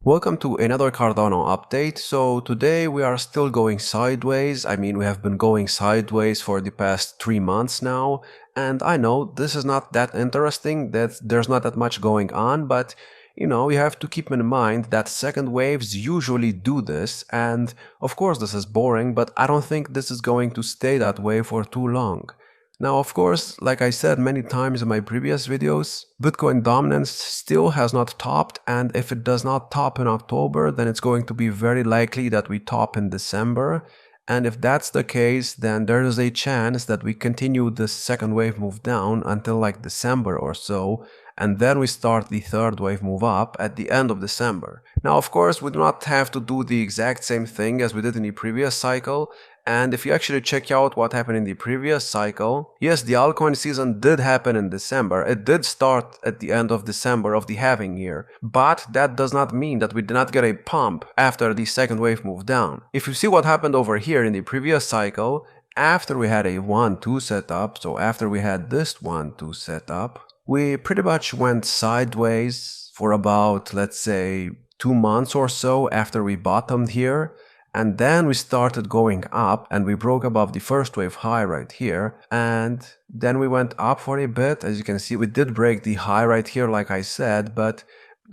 Welcome to another Cardano update. So today we are still going sideways. We have been going sideways for the past 3 months now. And I know this is not that interesting, that there's not that much going on, but you have to keep in mind that second waves usually do this. And of course this is boring, but I don't think this is going to stay that way for too long. Now, of course, like I said many times in my previous videos, Bitcoin dominance still has not topped, and if it does not top in October, then it's going to be very likely that we top in December. And if that's the case, then there is a chance that we continue this second wave move down until like December or so, and then we start the third wave move up at the end of December. Now, of course, we do not have to do the exact same thing as we did in the previous cycle. And if you actually check out what happened in the previous cycle, yes, the altcoin season did happen in December. It did start at the end of December of the halving year. But that does not mean that we did not get a pump after the second wave moved down. If you see what happened over here in the previous cycle, after we had a 1-2 setup, so after we had this 1-2 setup, we pretty much went sideways for about, let's say, 2 months or so after we bottomed here. And then we started going up and we broke above the first wave high right here. And then we went up for a bit. As you can see, we did break the high right here, like I said, but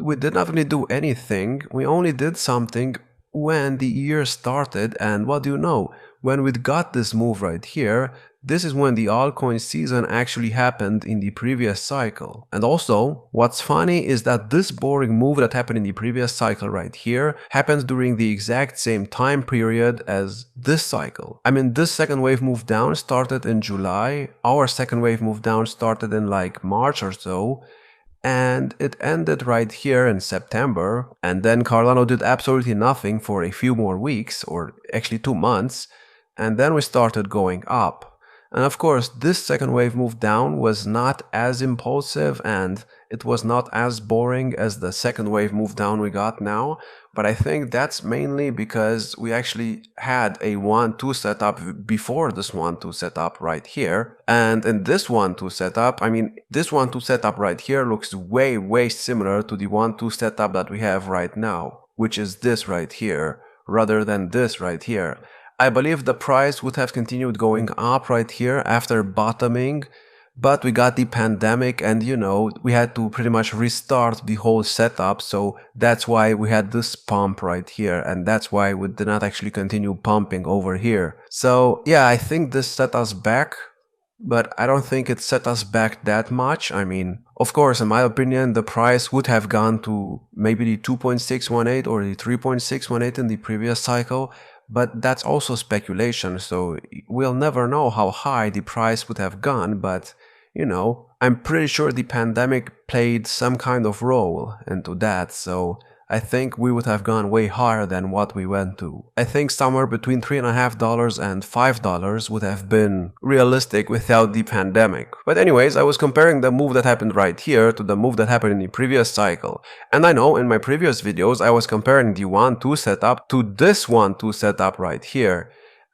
we did not really do anything. We only did something when the year started. And what do you know? When we got this move right here, this is when the altcoin season actually happened in the previous cycle. And also, what's funny is that this boring move that happened in the previous cycle right here happened during the exact same time period as this cycle. This second wave move down started in July. Our second wave move down started in like March or so. And it ended right here in September. And then Cardano did absolutely nothing for a few more weeks, or actually 2 months. And then we started going up. And of course, this second wave move down was not as impulsive and it was not as boring as the second wave move down we got now. But I think that's mainly because we actually had a 1-2 setup before this 1-2 setup right here. And in this 1-2 setup, this 1-2 setup right here looks way similar to the 1-2 setup that we have right now, which is this right here, rather than this right here. I believe the price would have continued going up right here after bottoming, but we got the pandemic and we had to pretty much restart the whole setup, so that's why we had this pump right here, and that's why we did not actually continue pumping over here. So yeah, I think this set us back, but I don't think it set us back that much. Of course, in my opinion, the price would have gone to maybe the 2.618 or the 3.618 in the previous cycle. But that's also speculation, so we'll never know how high the price would have gone, but I'm pretty sure the pandemic played some kind of role into that, so I think we would have gone way higher than what we went to. I think somewhere between $3.50 and $5 would have been realistic without the pandemic. But anyways, I was comparing the move that happened right here to the move that happened in the previous cycle. And I know in my previous videos I was comparing the 1-2 setup to this 1-2 setup right here.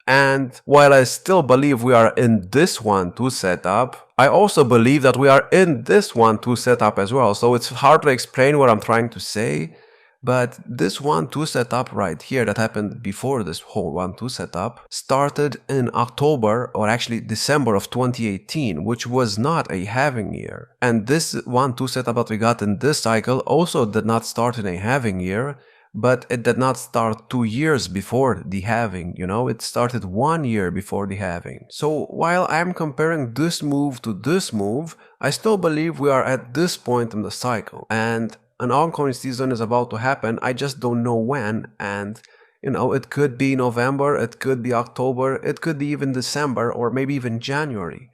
And while I still believe we are in this 1-2 setup, I also believe that we are in this 1-2 setup as well. So it's hard to explain what I'm trying to say. But this 1-2 setup right here that happened before this whole 1-2 setup started in October, or actually December of 2018, which was not a halving year. And this 1-2 setup that we got in this cycle also did not start in a halving year, but it did not start 2 years before the halving, it started 1 year before the halving. So while I'm comparing this move to this move, I still believe we are at this point in the cycle. And an altcoin season is about to happen, I just don't know when, and it could be November, it could be October, it could be even December, or maybe even January.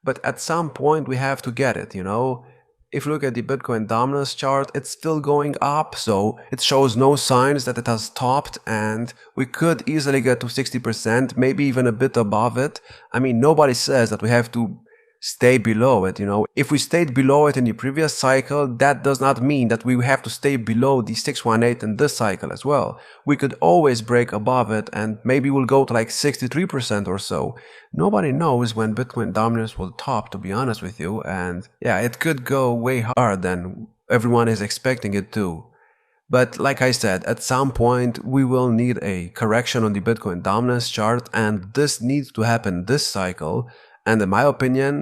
But at some point we have to get it, If you look at the Bitcoin dominance chart, it's still going up, so it shows no signs that it has topped, and we could easily get to 60%, maybe even a bit above it. Nobody says that we have to stay below it, If we stayed below it in the previous cycle, that does not mean that we have to stay below the 618 in this cycle as well. We could always break above it and maybe we'll go to like 63% or so. Nobody knows when Bitcoin dominance will top, to be honest with you, and yeah, it could go way higher than everyone is expecting it to. But like I said, at some point we will need a correction on the Bitcoin dominance chart, and this needs to happen this cycle. And in my opinion,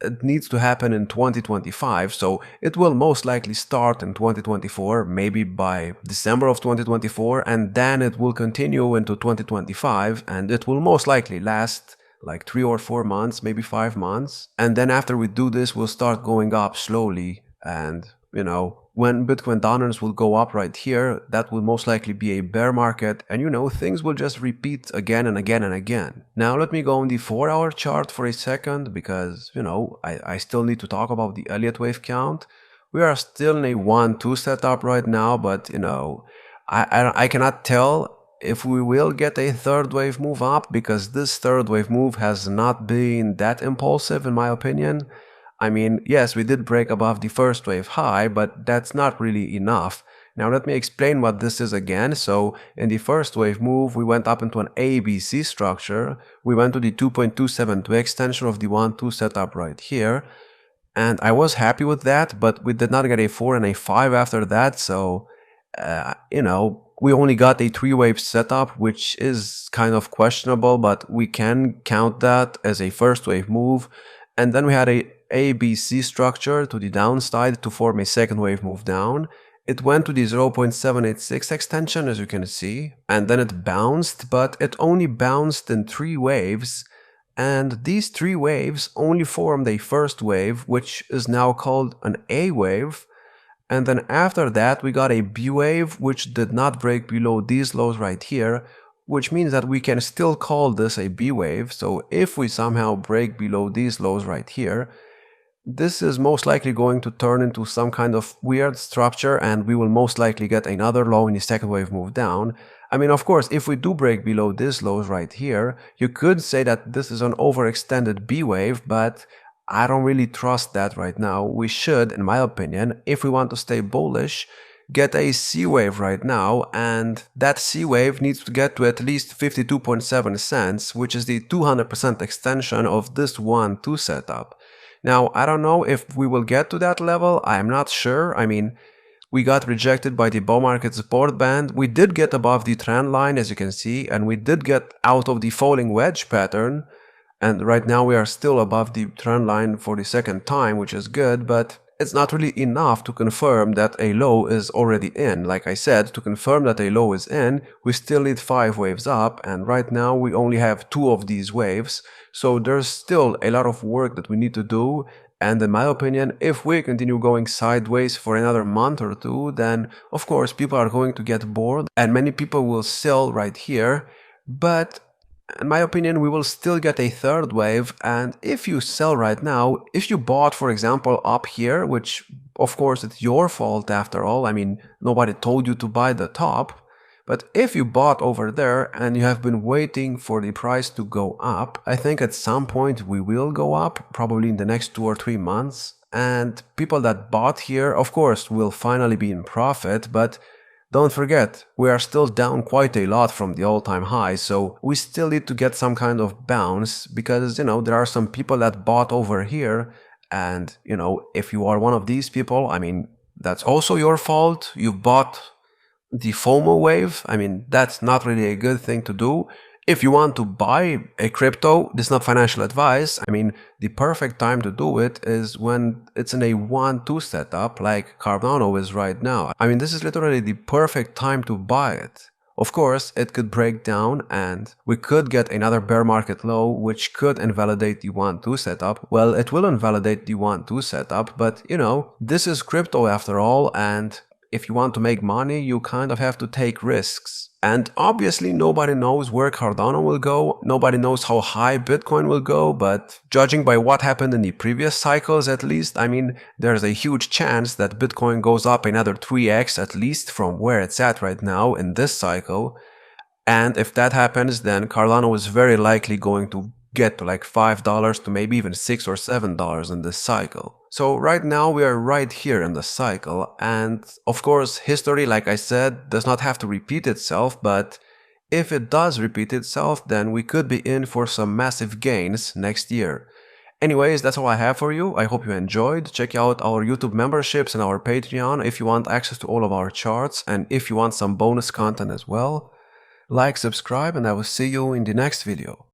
it needs to happen in 2025, so it will most likely start in 2024, maybe by December of 2024, and then it will continue into 2025, and it will most likely last like 3 or 4 months, maybe 5 months. And then after we do this, we'll start going up slowly, and when Bitcoin dominance will go up right here, that will most likely be a bear market, and things will just repeat again and again and again. Now let me go on the 4-hour chart for a second, because I still need to talk about the Elliot wave count. We are still in a 1-2 setup right now, but I cannot tell if we will get a third wave move up, because this third wave move has not been that impulsive in my opinion. I mean, yes, we did break above the first wave high, but that's not really enough. Now let me explain what this is again. So in the first wave move, we went up into an ABC structure. We went to the 2.272 extension of the 1-2 setup right here. And I was happy with that, but we did not get a 4 and a 5 after that. So, we only got a 3-wave setup, which is kind of questionable, but we can count that as a first wave move. And then we had a ABC structure to the downside to form a second wave move down. It went to the 0.786 extension, as you can see, and then it bounced, but it only bounced in 3 waves. And these 3 waves only formed a first wave, which is now called an A wave. And then after that, we got a B wave, which did not break below these lows right here, which means that we can still call this a B wave. So if we somehow break below these lows right here, this is most likely going to turn into some kind of weird structure, and we will most likely get another low in the second wave move down. I mean, of course, if we do break below these lows right here, you could say that this is an overextended B wave, but I don't really trust that right now. We should, in my opinion, if we want to stay bullish, get a C wave right now, and that C wave needs to get to at least 52.7 cents, which is the 200% extension of this 1-2 setup. Now, I don't know if we will get to that level. I'm not sure. I mean, we got rejected by the bull market support band. We did get above the trend line, as you can see, and we did get out of the falling wedge pattern. And right now we are still above the trend line for the second time, which is good, but it's not really enough to confirm that a low is already in. Like I said, to confirm that a low is in, we still need 5 waves up, and right now we only have 2 of these waves. So there's still a lot of work that we need to do, and in my opinion, if we continue going sideways for another month or 2, then of course people are going to get bored and many people will sell right here. But in my opinion, we will still get a third wave, and if you sell right now, if you bought, for example, up here, which of course it's your fault after all, I mean, nobody told you to buy the top, but if you bought over there and you have been waiting for the price to go up, I think at some point we will go up, probably in the next 2 or 3 months, and people that bought here, of course, will finally be in profit, but don't forget, we are still down quite a lot from the all-time high, so we still need to get some kind of bounce, because, there are some people that bought over here, and, if you are one of these people, I mean, that's also your fault. You bought the FOMO wave. I mean, that's not really a good thing to do. If you want to buy a crypto, this is not financial advice. I mean, the perfect time to do it is when it's in a 1-2 setup like Cardano is right now. I mean, this is literally the perfect time to buy it. Of course, it could break down and we could get another bear market low, which could invalidate the 1-2 setup. Well, it will invalidate the 1-2 setup, but this is crypto after all, and if you want to make money, you kind of have to take risks. And obviously nobody knows where Cardano will go, nobody knows how high Bitcoin will go, but judging by what happened in the previous cycles at least, I mean, there's a huge chance that Bitcoin goes up another 3x at least from where it's at right now in this cycle. And if that happens, then Cardano is very likely going to get to like $5 to maybe even $6 or $7 in this cycle. So right now we are right here in the cycle, and of course history, like I said, does not have to repeat itself, but if it does repeat itself, then we could be in for some massive gains next year. Anyways, that's all I have for you. I hope you enjoyed. Check out our YouTube memberships and our Patreon if you want access to all of our charts and if you want some bonus content as well. Like, subscribe, and I will see you in the next video.